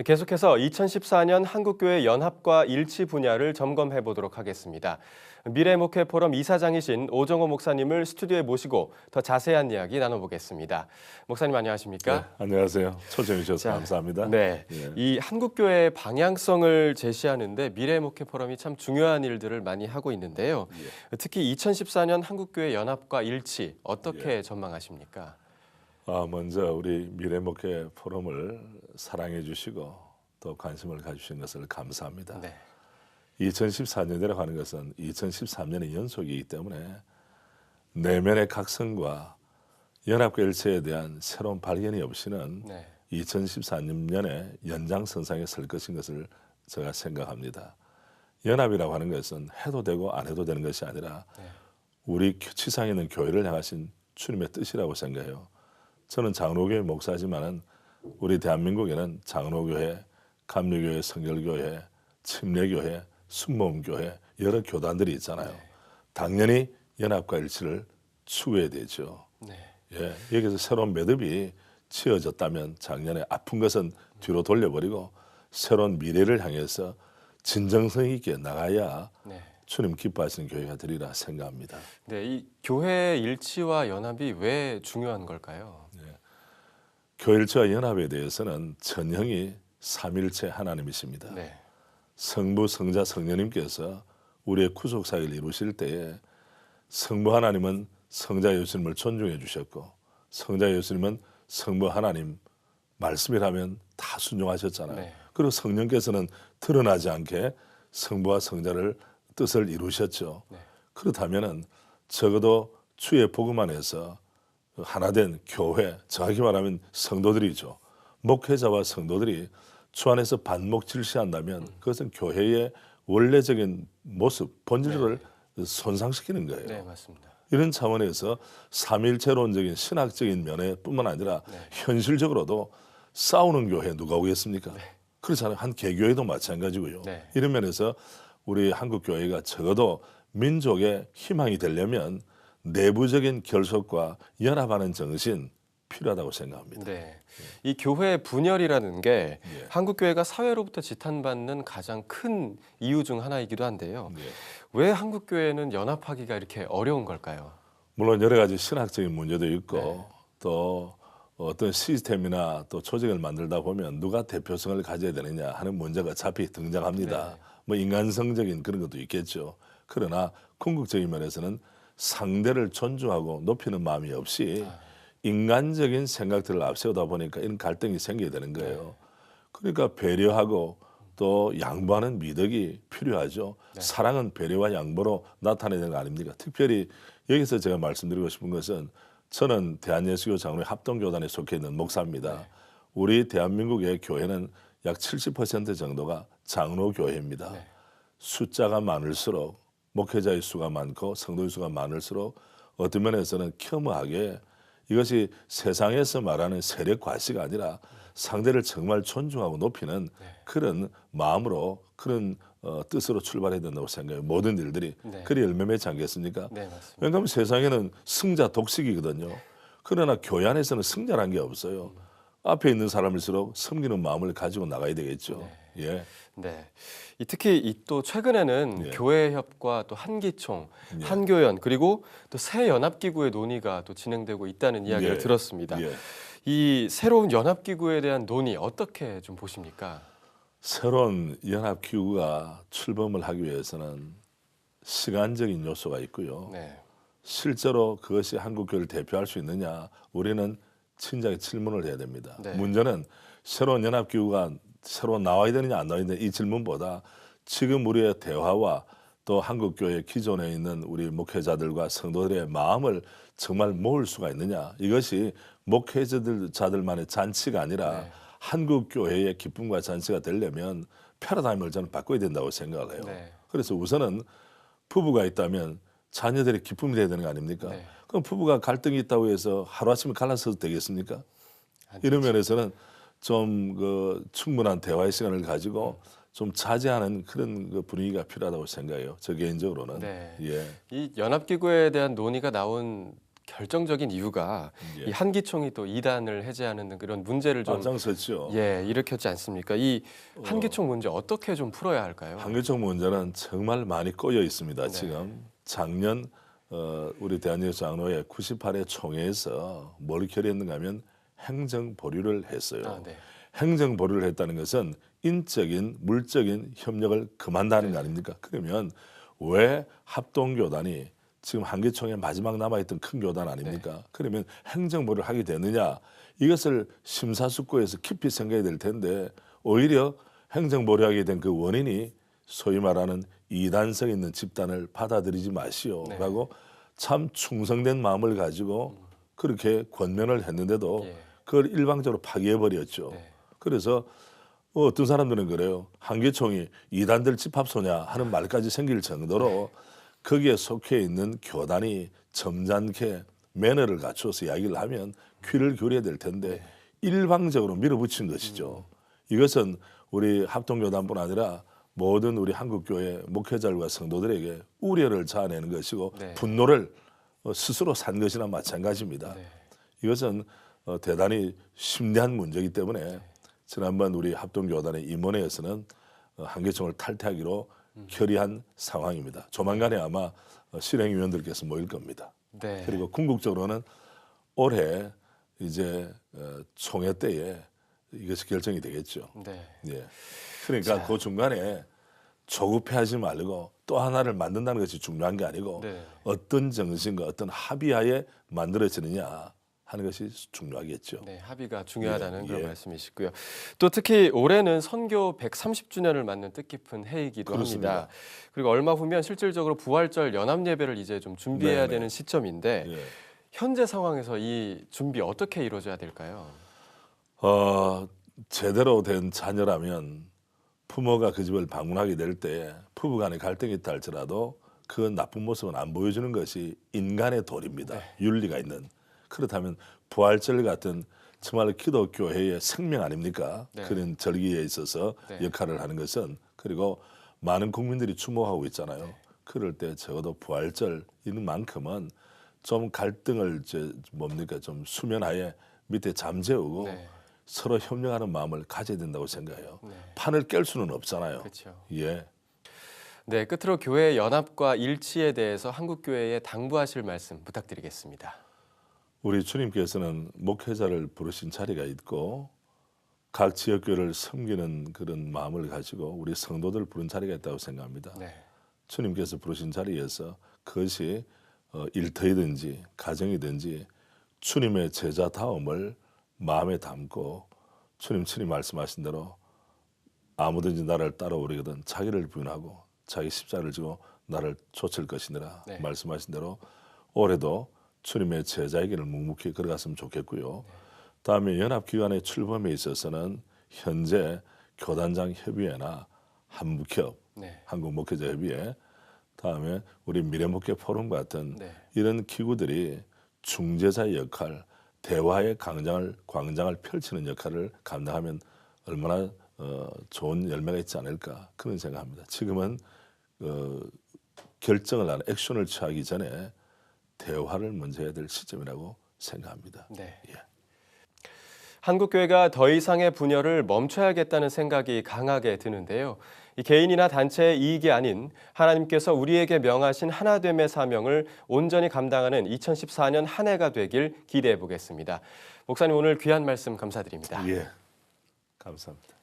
계속해서 2014년 한국교회 연합과 일치 분야를 점검해 보도록 하겠습니다. 미래목회 포럼 이사장이신 오정호 목사님을 스튜디오에 모시고 더 자세한 이야기 나눠보겠습니다. 목사님 안녕하십니까? 네, 안녕하세요. 초청해 주셔서 감사합니다. 네, 예. 이 한국교회의 방향성을 제시하는데 미래목회 포럼이 참 중요한 일들을 많이 하고 있는데요. 특히 2014년 한국교회 연합과 일치 어떻게 전망하십니까? 먼저 우리 미래목회 포럼을 사랑해 주시고 또 관심을 가주신 것을 감사합니다. 네. 2014년이라고 하는 것은 2013년의 연속이기 때문에 내면의 각성과 연합과 일체에 대한 새로운 발견이 없이는 2014년에 연장선상에 설 것인 것을 제가 생각합니다. 연합이라고 하는 것은 해도 되고 안 해도 되는 것이 아니라 우리 지상에 있는 교회를 향하신 주님의 뜻이라고 생각해요. 저는 장로교회 목사지만은 우리 대한민국에는 장로교회, 감리교회, 성결교회, 침례교회, 순복음교회 여러 교단들이 있잖아요. 당연히 연합과 일치를 추구해야 되죠. 예, 여기서 새로운 매듭이 치어졌다면 작년에 아픈 것은 뒤로 돌려버리고 새로운 미래를 향해서 진정성 있게 나가야 주님 기뻐하시는 교회가 되리라 생각합니다. 네, 이 교회 일치와 연합이 왜 중요한 걸까요? 교일체와 연합에 대해서는 전형이 삼일체 하나님이십니다. 성부, 성자, 성령님께서 우리의 구속사역을 이루실 때에 성부 하나님은 성자 예수님을 존중해 주셨고 성자 예수님은 성부 하나님 말씀이라면 다 순종하셨잖아요. 그리고 성령께서는 드러나지 않게 성부와 성자를 뜻을 이루셨죠. 그렇다면 적어도 주의 복음 안에서 하나된 교회, 정확히 말하면 성도들이죠. 목회자와 성도들이 주 안에서 반목질시한다면 그것은 교회의 원래적인 모습, 본질을 손상시키는 거예요. 네, 맞습니다. 이런 차원에서 삼일체론적인 신학적인 면에뿐만 아니라 현실적으로도 싸우는 교회 누가 오겠습니까? 그렇잖아요. 한 개교회도 마찬가지고요. 이런 면에서 우리 한국 교회가 적어도 민족의 희망이 되려면 내부적인 결속과 연합하는 정신 필요하다고 생각합니다. 이 교회 분열이라는 게 한국 교회가 사회로부터 지탄받는 가장 큰 이유 중 하나이기도 한데요. 왜 한국 교회는 연합하기가 이렇게 어려운 걸까요? 물론 여러 가지 신학적인 문제도 있고 또 어떤 시스템이나 또 조직을 만들다 보면 누가 대표성을 가져야 되느냐 하는 문제가 자피 등장합니다. 뭐 인간성적인 그런 것도 있겠죠. 그러나 궁극적인 면에서는 상대를 존중하고 높이는 마음이 없이 인간적인 생각들을 앞세우다 보니까 이런 갈등이 생기게 되는 거예요. 그러니까 배려하고 또 양보하는 미덕이 필요하죠. 사랑은 배려와 양보로 나타내는 거 아닙니까? 특별히 여기서 제가 말씀드리고 싶은 것은 저는 대한예수교 장로회 합동교단에 속해 있는 목사입니다. 우리 대한민국의 교회는 약 70% 정도가 장로교회입니다. 숫자가 많을수록 목회자의 수가 많고 성도의 수가 많을수록 어떤 면에서는 겸허하게 이것이 세상에서 말하는 세력 과시가 아니라 상대를 정말 존중하고 높이는 그런 마음으로 그런 뜻으로 출발해야 된다고 생각해요. 모든 일들이. 그리 열매 맺지 않겠습니까? 왜냐하면 세상에는 승자 독식이거든요. 그러나 교회 안에서는 승자란 게 없어요. 앞에 있는 사람일수록 섬기는 마음을 가지고 나가야 되겠죠. 특히 또 최근에는 교회협과 또 한기총, 한교연 그리고 또 새 연합기구의 논의가 또 진행되고 있다는 이야기를 들었습니다. 이 새로운 연합기구에 대한 논의 어떻게 좀 보십니까? 새로운 연합기구가 출범을 하기 위해서는 시간적인 요소가 있고요. 실제로 그것이 한국교회를 대표할 수 있느냐 우리는 진작에 질문을 해야 됩니다. 문제는 새로운 연합기구가 새로 나와야 되느냐 안 나와야 되느냐 이 질문보다 지금 우리의 대화와 또 한국교회 기존에 있는 우리 목회자들과 성도들의 마음을 정말 모을 수가 있느냐 이것이 목회자들만의 잔치가 아니라 한국교회의 기쁨과 잔치가 되려면 패러다임을 저는 바꿔야 된다고 생각을 해요. 그래서 우선은 부부가 있다면 자녀들의 기쁨이 돼야 되는 거 아닙니까? 그럼 부부가 갈등이 있다고 해서 하루아침에 갈라서도 되겠습니까? 이런 면에서는 좀 충분한 대화의 시간을 가지고 좀 자제하는 그런 분위기가 필요하다고 생각해요. 저 개인적으로는. 이 연합기구에 대한 논의가 나온 결정적인 이유가 예. 이 한기총이 또 이단을 해제하는 그런 문제를 좀 앞장섰죠. 일으켰지 않습니까? 이 한기총 문제 어떻게 좀 풀어야 할까요? 한기총 문제는 정말 많이 꼬여 있습니다. 네. 지금 작년 우리 대한민국장로회 98회 총회에서 뭘 결의했는가 하면 행정 보류를 했어요. 아, 네. 행정 보류를 했다는 것은 인적인 물적인 협력을 금한다는 거 아닙니까? 그러면 왜 합동교단이 지금 한기총의 마지막 남아있던 큰 교단 아닙니까? 네. 그러면 행정 보류를 하게 되느냐? 이것을 심사숙고해서 깊이 생각해야 될 텐데 오히려 행정 보류하게 된 그 원인이 소위 말하는 이단성 있는 집단을 받아들이지 마시오라고 참 충성된 마음을 가지고 그렇게 권면을 했는데도 그걸 일방적으로 파기해버렸죠. 그래서 어떤 사람들은 그래요. 한기총이 이단들 집합소냐 하는 말까지 생길 정도로 거기에 속해 있는 교단이 점잖게 매너를 갖춰서 이야기를 하면 귀를 기울여야 될 텐데 일방적으로 밀어붙인 것이죠. 이것은 우리 합동교단뿐 아니라 모든 우리 한국교회 목회자들과 성도들에게 우려를 자아내는 것이고 분노를 스스로 산 것이나 마찬가지입니다. 이것은 대단히 심대한 문제이기 때문에 지난번 우리 합동교단의 임원회에서는 한기총을 탈퇴하기로 결의한 상황입니다. 조만간에 아마 실행위원들께서 모일 겁니다. 네. 그리고 궁극적으로는 올해 이제 총회 때에 이것이 결정이 되겠죠. 네. 예. 그러니까 그 중간에 조급해하지 말고 또 하나를 만든다는 것이 중요한 게 아니고 어떤 정신과 어떤 합의하에 만들어지느냐 하는 것이 중요하겠죠. 네, 합의가 중요하다는 그런 말씀이시고요. 또 특히 올해는 선교 130주년을 맞는 뜻깊은 해이기도 합니다. 그리고 얼마 후면 실질적으로 부활절 연합 예배를 이제 좀 준비해야 되는 시점인데 현재 상황에서 이 준비 어떻게 이루어져야 될까요? 제대로 된 자녀라면 부모가 그 집을 방문하게 될 때 부부간의 갈등이 있다 할지라도 그 나쁜 모습은 안 보여주는 것이 인간의 도리입니다. 윤리가 있는. 그렇다면 부활절 같은 정말 기독교회의 생명 아닙니까? 그런 절기에 있어서 역할을 하는 것은 그리고 많은 국민들이 추모하고 있잖아요. 그럴 때 적어도 부활절인 만큼은 좀 갈등을 좀 수면하에 밑에 잠재우고 서로 협력하는 마음을 가져야 된다고 생각해요. 판을 깰 수는 없잖아요. 그렇죠. 예. 네, 끝으로 교회 연합과 일치에 대해서 한국교회에 당부하실 말씀 부탁드리겠습니다. 우리 주님께서는 목회자를 부르신 자리가 있고 각 지역교회를 섬기는 그런 마음을 가지고 우리 성도들을 부른 자리가 있다고 생각합니다. 주님께서 부르신 자리에서 그것이 일터이든지 가정이든지 주님의 제자다움을 마음에 담고 주님 친히 말씀하신 대로 아무든지 나를 따라오려거든 자기를 부인하고 자기 십자가를 지고 나를 좇을 것이니라 말씀하신 대로 올해도 주님의 제자의 길을 묵묵히 걸어갔으면 좋겠고요. 다음에 연합기관의 출범에 있어서는 현재 교단장 협의회나 한목협, 한국목회자협의회, 다음에 우리 미래목회 포럼 같은 이런 기구들이 중재자의 역할, 대화의 광장을 펼치는 역할을 감당하면 얼마나 좋은 열매가 있지 않을까 그런 생각합니다. 지금은 결정을 하는 액션을 취하기 전에 대화를 먼저 해야 될 시점이라고 생각합니다. 한국교회가 더 이상의 분열을 멈춰야겠다는 생각이 강하게 드는데요. 이 개인이나 단체의 이익이 아닌 하나님께서 우리에게 명하신 하나됨의 사명을 온전히 감당하는 2014년 한 해가 되길 기대해 보겠습니다. 목사님 오늘 귀한 말씀 감사드립니다. 예, 감사합니다.